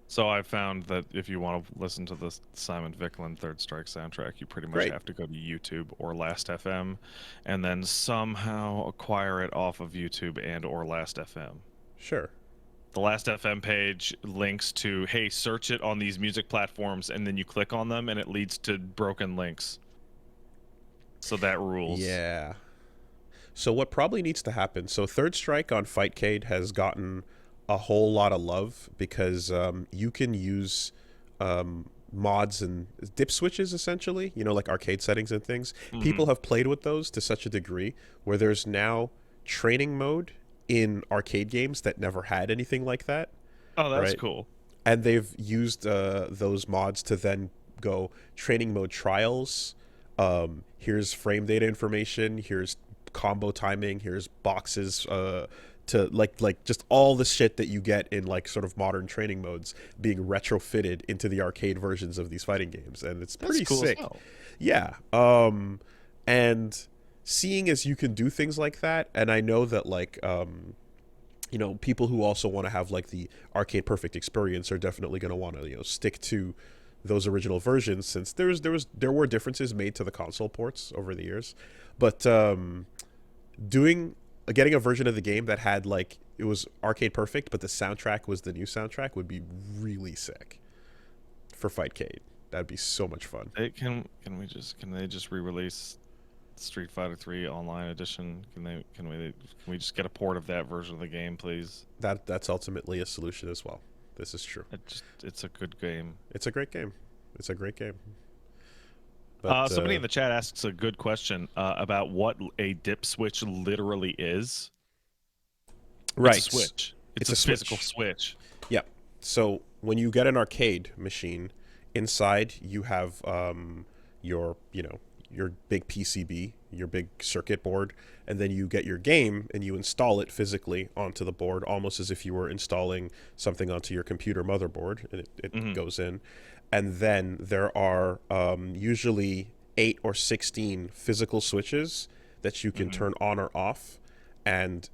So I found that if you want to listen to the Simon Viklin Third Strike soundtrack, you pretty much Great. have to go to YouTube or Last.fm, and then somehow acquire it off of YouTube and or Last.fm. Sure. The Last.fm page links to, hey, search it on these music platforms, and then you click on them, and it leads to broken links. So that rules. Yeah. So what probably needs to happen? So Third Strike on Fightcade has gotten a whole lot of love because you can use mods and dip switches essentially. You know, like arcade settings and things. People Hmm. have played with those to such a degree where there's now training mode in arcade games that never had anything like that, Oh, that's right? cool. And they've used those mods to then go training mode trials. Here's frame data information. Here's combo timing. Here's boxes to like just all the shit that you get in like sort of modern training modes being retrofitted into the arcade versions of these fighting games, and it's That's pretty cool as sick. hell. Yeah. And seeing as you can do things like that, and I know that like you know, people who also want to have like the arcade perfect experience are definitely going to want to, you know, stick to those original versions, since there were differences made to the console ports over the years. But doing getting a version of the game that had like it was arcade perfect but the soundtrack was the new soundtrack would be really sick for Fightcade. That'd be so much fun. Can they just re-release Street Fighter 3 Online Edition? Can we just get a port of that version of the game, please? That's ultimately a solution as well. This is true. It's a good game. It's a great game. It's a great game. But Somebody in the chat asks a good question about what a dip switch literally is. It's a right, switch. It's it's a a physical switch. switch. Yep. So when you get an arcade machine, inside you have your, you know, your big PCB, your big circuit board, and then you get your game and you install it physically onto the board, almost as if you were installing something onto your computer motherboard, and it Hmm. goes in. And then there are usually 8 or 16 physical switches that you can Hmm. turn on or off, and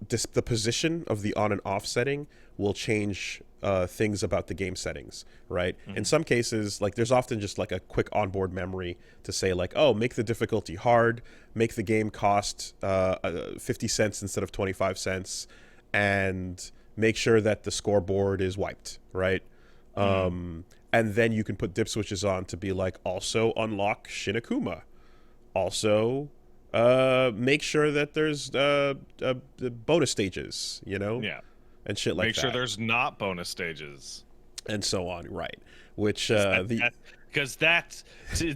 the position of the on and off setting will change things about the game settings, right? In Hmm. some cases, like there's often just like a quick onboard memory to say like, oh, make the difficulty hard, make the game cost 50 cents instead of 25 cents, and make sure that the scoreboard is wiped, right? Hmm. And then you can put dip switches on to be like, also unlock Shinakuma, also make sure that there's bonus stages, you know, Yeah. and shit like Make sure that, there's not bonus stages. and so on, right? Which Because the because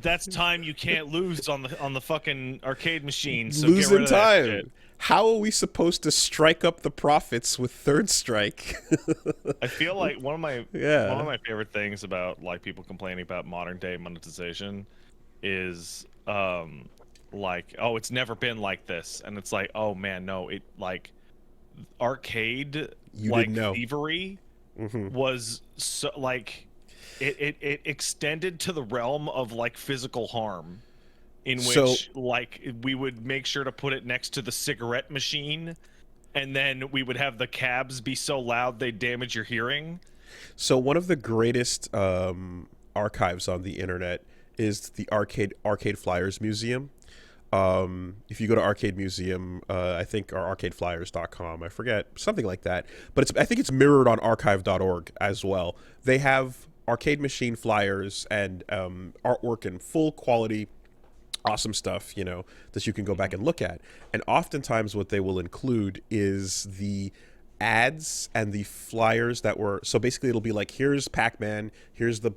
that's time you can't lose on the fucking arcade machine. So get rid losing of that shit. time. How are we supposed to strike up the profits with Third Strike? I feel like one Yeah. of my favorite things about like people complaining about modern day monetization is like, oh, it's never been like this, and it's like, oh man, no, it like arcade You didn't like know. thievery Hmm. was so like it extended to the realm of like physical harm, in So which like we would make sure to put it next to the cigarette machine, and then we would have the cabs be so loud they damage your hearing. so one of the greatest archives on the internet is the Arcade Flyers Museum. If you go to Arcade Museum, I think, or arcadeflyers.com, I forget, something like that. But I think it's mirrored on archive.org as well. They have arcade machine flyers and artwork in full quality, awesome stuff, you know, that you can go back Mhm. and look at. And oftentimes what they will include is the ads and the flyers that were, so basically it'll be like, here's Pac-Man, here's the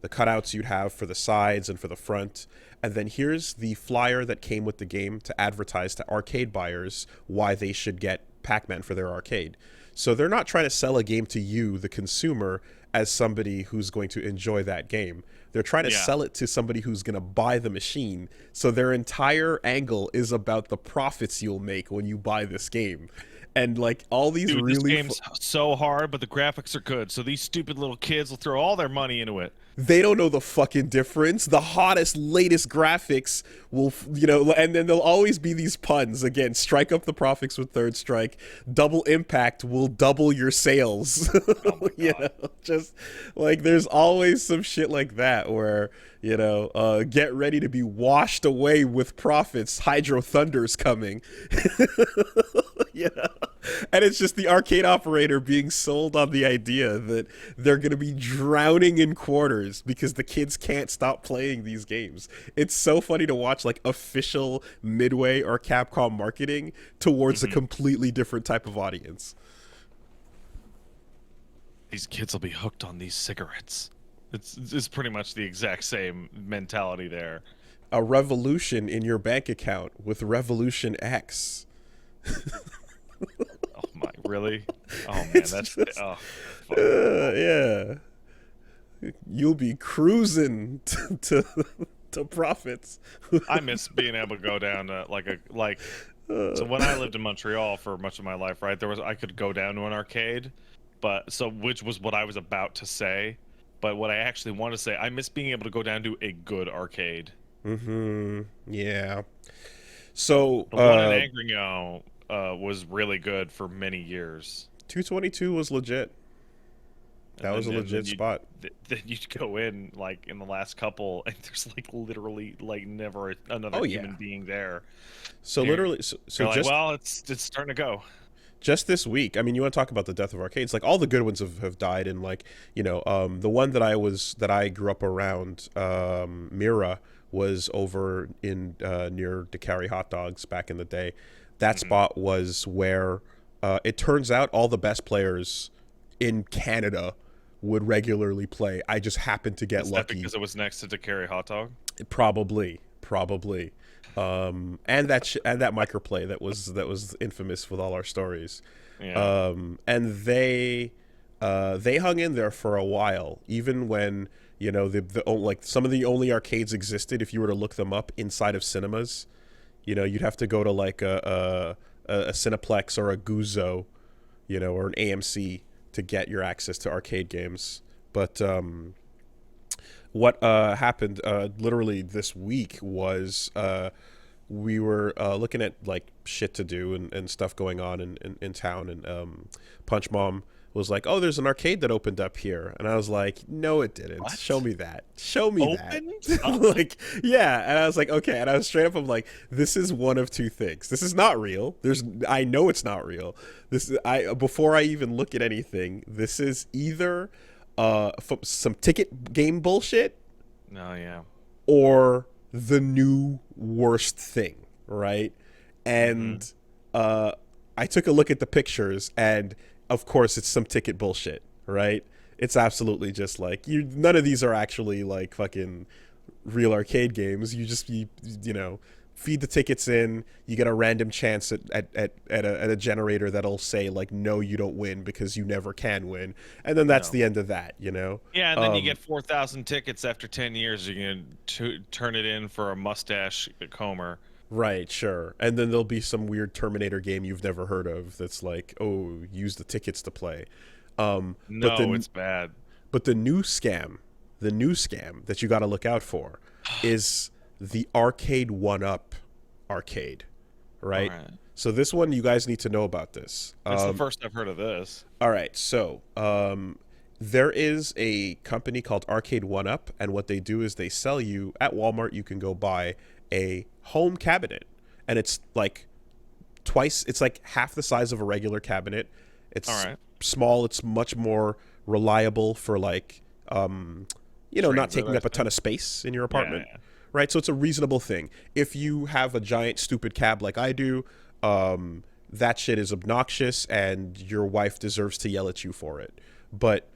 cutouts you'd have for the sides and for the front, and then here's the flyer that came with the game to advertise to arcade buyers why they should get Pac-Man for their arcade. So they're not trying to sell a game to you, the consumer, as somebody who's going to enjoy that game. They're trying to Yeah. sell it to somebody who's going to buy the machine. So their entire angle is about the profits you'll make when you buy this game. And like all these Dude, this really game's so hard, but the graphics are good. So these stupid little kids will throw all their money into it. they don't know the fucking difference. The hottest, latest graphics will, and then there'll always be these puns. Again, strike up the profits with Third Strike. Double Impact will double your sales. Oh my God. Just like there's always some shit like that where, get ready to be washed away with profits. Hydro Thunder's coming. And it's just the arcade operator being sold on the idea that they're going to be drowning in quarters because the kids can't stop playing these games. It's so funny to watch like official Midway or Capcom marketing towards a completely different type of audience. These kids will be hooked on these cigarettes. It's pretty much the exact same mentality there. A revolution in your bank account with Revolution X. Oh my, really? Oh man, It's that's just- oh. Fuck. Yeah. You'll be cruising to profits. I miss being able to go down to so when I lived in Montreal for much of my life, right? I could go down to an arcade, which was what I was about to say, but what I actually want to say, I miss being able to go down to a good arcade. Yeah. So The one in Angrignot was really good for many years. 222 was legit. That was a legit spot. Then you'd go in like in the last couple, and there's like literally like never another human being there. So You're- literally, so You're like, just well, it's starting to go. just this week. I mean, you want to talk about the death of arcades? Like all the good ones have died, and like the one that I grew up around, Mira, was over in near DeCarry Hot Dogs back in the day. That spot was where it turns out all the best players in Canada would regularly play. I just happened to get Is that lucky. because it was next to DeCarry Hot Dog? Probably. And that microplay that was infamous with all our stories. Yeah. And they hung in there for a while, even when like some of the only arcades existed. If you were to look them up inside of cinemas, you'd have to go to like a Cineplex or a Guzzo, or an AMC to get your access to arcade games. But what happened literally this week was we were looking at like shit to do and stuff going on in town, and Punch Mom was like, oh, there's an arcade that opened up here. And I was like, no, it didn't. What? Show me that. Show me Opened? that. Like, yeah. And I was like, okay. And I was straight up, I'm like, this is one of two things. This is not real. I know it's not real. Before I even look at anything, this is either some ticket game bullshit No, yeah. or the new worst thing, right? And I took a look at the pictures, and of course it's some ticket bullshit, right? It's absolutely just like none of these are actually like fucking real arcade games. You feed the tickets in, you get a random chance at a generator that'll say like, no, you don't win because you never can win, and then that's the end of that. Yeah, and then you get 4,000 tickets after 10 years. You can turn it in for a mustache comber. Right, sure. And then there'll be some weird Terminator game you've never heard of that's like, oh, use the tickets to play. No, it's bad. But the new scam that you got to look out for is the Arcade 1-Up arcade, right? All right. So this one, you guys need to know about this. It's the first I've heard of this. All right, so there is a company called Arcade 1-Up, and what they do is they sell you at Walmart. You can go buy a home cabinet, and it's like it's like half the size of a regular cabinet. It's All right. small. It's much more reliable for like not taking up a ton of space in your apartment. Yeah. Right, so it's a reasonable thing. If you have a giant stupid cab like I do, that shit is obnoxious, and your wife deserves to yell at you for it. But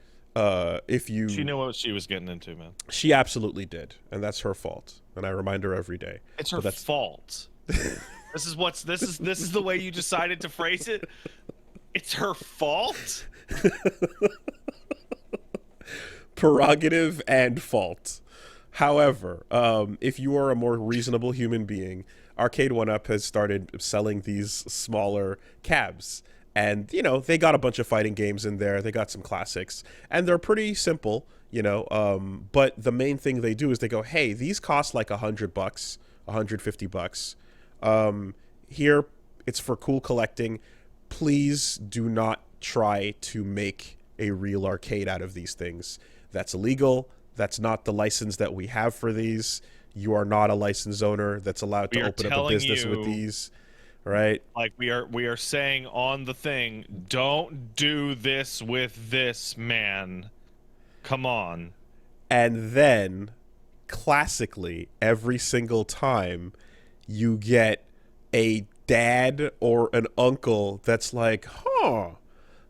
if you, She knew what she was getting into, man. she absolutely did, and that's her fault. And I remind her every day. It's her fault. This is the way you decided to phrase it. It's her fault. prerogative and fault. However, if you are a more reasonable human being, Arcade One Up has started selling these smaller cabs. And, you know, they got a bunch of fighting games in there. They got some classics. And they're pretty simple, you know. But the main thing they do is they go, hey, these cost like $100, $150. Here, it's for cool collecting. Please do not try to make a real arcade out of these things. That's illegal. That's not the license that we have for these. You are not a license owner that's allowed to open up a business with these, right? Like we are saying on the thing, don't do this with this, man. Come on. And then, classically, every single time, you get a dad or an uncle that's like, huh,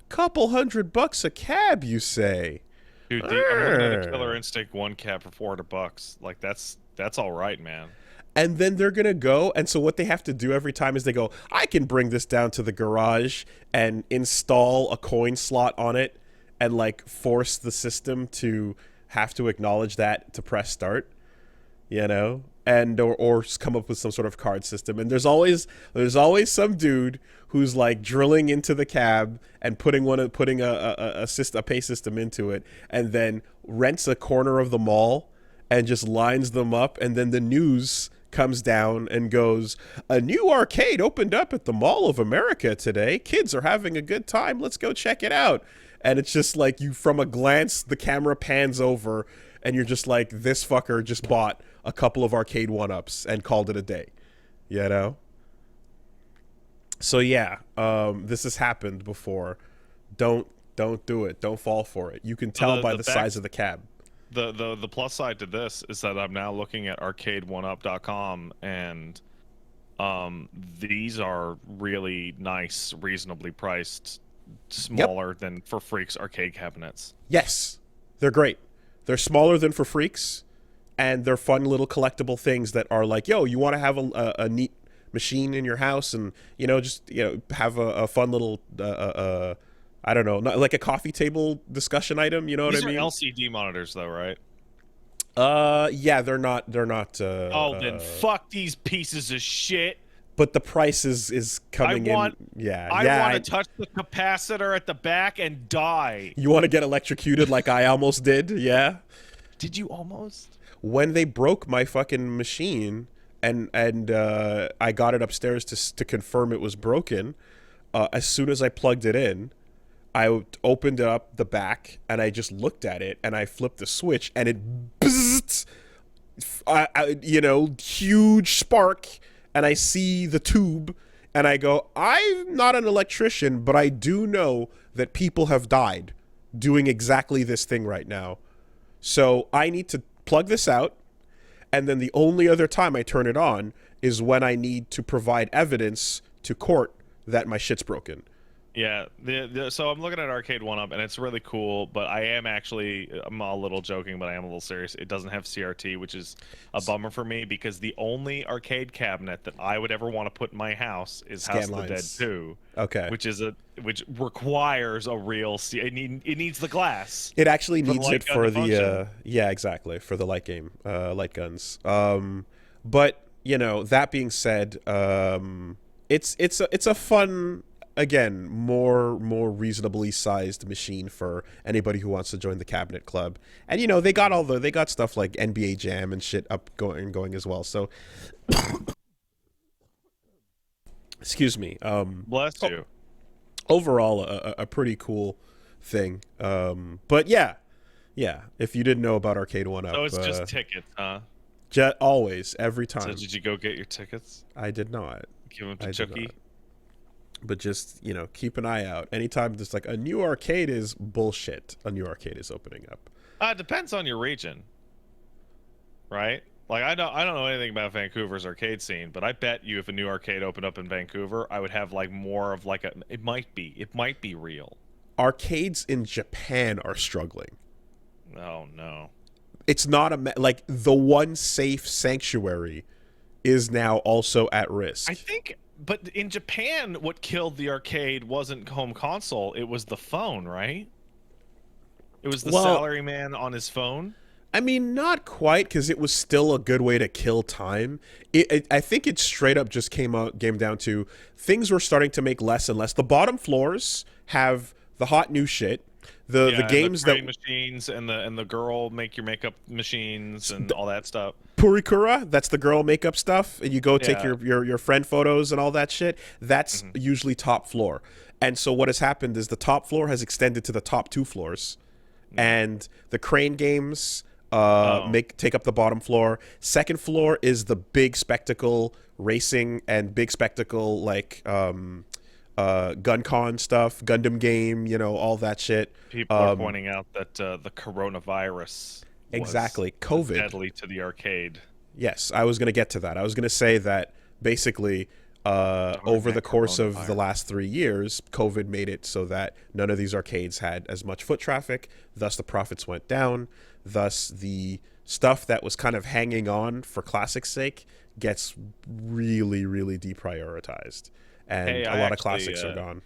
couple $100 a cab, you say? Dude, I'm looking at a Killer Instinct 1 cab for $400. Like that's all right, man. And then they're gonna go, and so what they have to do every time is they go, I can bring this down to the garage and install a coin slot on it and like force the system to have to acknowledge that to press start, you know, and or come up with some sort of card system. And there's always some dude who's like drilling into the cab and putting a pay system into it, and then rents a corner of the mall and just lines them up, and then the news comes down and goes, a new arcade opened up at the Mall of America today. Kids are having a good time. Let's go check it out. And it's just like you, from a glance, the camera pans over and you're just like, this fucker just bought a couple of Arcade One-Ups and called it a day, you know? So yeah, this has happened before. Don't do it. Don't fall for it. You can tell by the size of the cab. The plus side to this is that I'm now looking at arcade1up.com, and these are really nice, reasonably priced, smaller than For Freaks arcade cabinets. Yes, they're great. They're smaller than For Freaks, and they're fun little collectible things that are like, yo, you want to have a neat machine in your house, and you know, just have a fun little I don't know, not like a coffee table discussion item. You know what I mean? These are LCD monitors, though, right? Yeah, they're not. Oh, then fuck these pieces of shit. But the price is coming in. Yeah, I want to touch the capacitor at the back and die. You want to get electrocuted like I almost did? Yeah. Did you almost? When they broke my fucking machine, and I got it upstairs to confirm it was broken. As soon as I plugged it in, I opened up the back and I just looked at it and I flipped the switch and it bzzzt, huge spark, and I see the tube and I go, I'm not an electrician, but I do know that people have died doing exactly this thing right now. So I need to plug this out, and then the only other time I turn it on is when I need to provide evidence to court that my shit's broken. Yeah, so I'm looking at Arcade One Up, and it's really cool, but I'm a little joking, but I am a little serious. It doesn't have CRT, which is a bummer for me, because the only arcade cabinet that I would ever want to put in my house is House of the Dead 2. Okay. Which requires a real it needs the glass. It actually needs it for the yeah, exactly, for the light game, light guns. But you know, that being said, it's a fun, again, more reasonably sized machine for anybody who wants to join the cabinet club. And you know, they got stuff like NBA Jam and shit going as well. So excuse me. Bless you. Overall, a pretty cool thing. But yeah, if you didn't know about Arcade One Up, so it's just tickets, huh? Always, every time. So did you go get your tickets? I did not. Give them to Chucky? But just, you know, keep an eye out. Anytime there's like a new arcade is bullshit, a new arcade is opening up. It depends on your region, right? Like I don't know anything about Vancouver's arcade scene, but I bet you if a new arcade opened up in Vancouver, I would have like more of like it might be real. Arcades in Japan are struggling. Oh no. It's not like the one safe sanctuary is now also at risk. I think. But in Japan, what killed the arcade wasn't home console; it was the phone, right? It was the Well, salaryman on his phone. I mean, not quite, because it was still a good way to kill time. I think it straight up just came down to things were starting to make less and less. The bottom floors have the hot new shit. The Yeah, and the games crane that machines and the girl make your makeup machines and all that stuff. Purikura, that's the girl makeup stuff, and you go take Yeah. your friend photos and all that shit. That's Hmm. usually top floor. And so what has happened is the top floor has extended to the top two floors, Yeah. and the crane games Oh, make take up the bottom floor. Second floor is the big spectacle racing and big spectacle like gun con stuff, Gundam game, all that shit. people are pointing out that the coronavirus was Exactly, COVID. deadly to the arcade. Yes, I was going to get to that. I was going to say that basically, Darn over the that course of the coronavirus. last 3 years, COVID made it so that none of these arcades had as much foot traffic. Thus, the profits went down. Thus, the stuff that was kind of hanging on for classic's sake gets really, really deprioritized. Hey, And a I lot of actually classics are gone.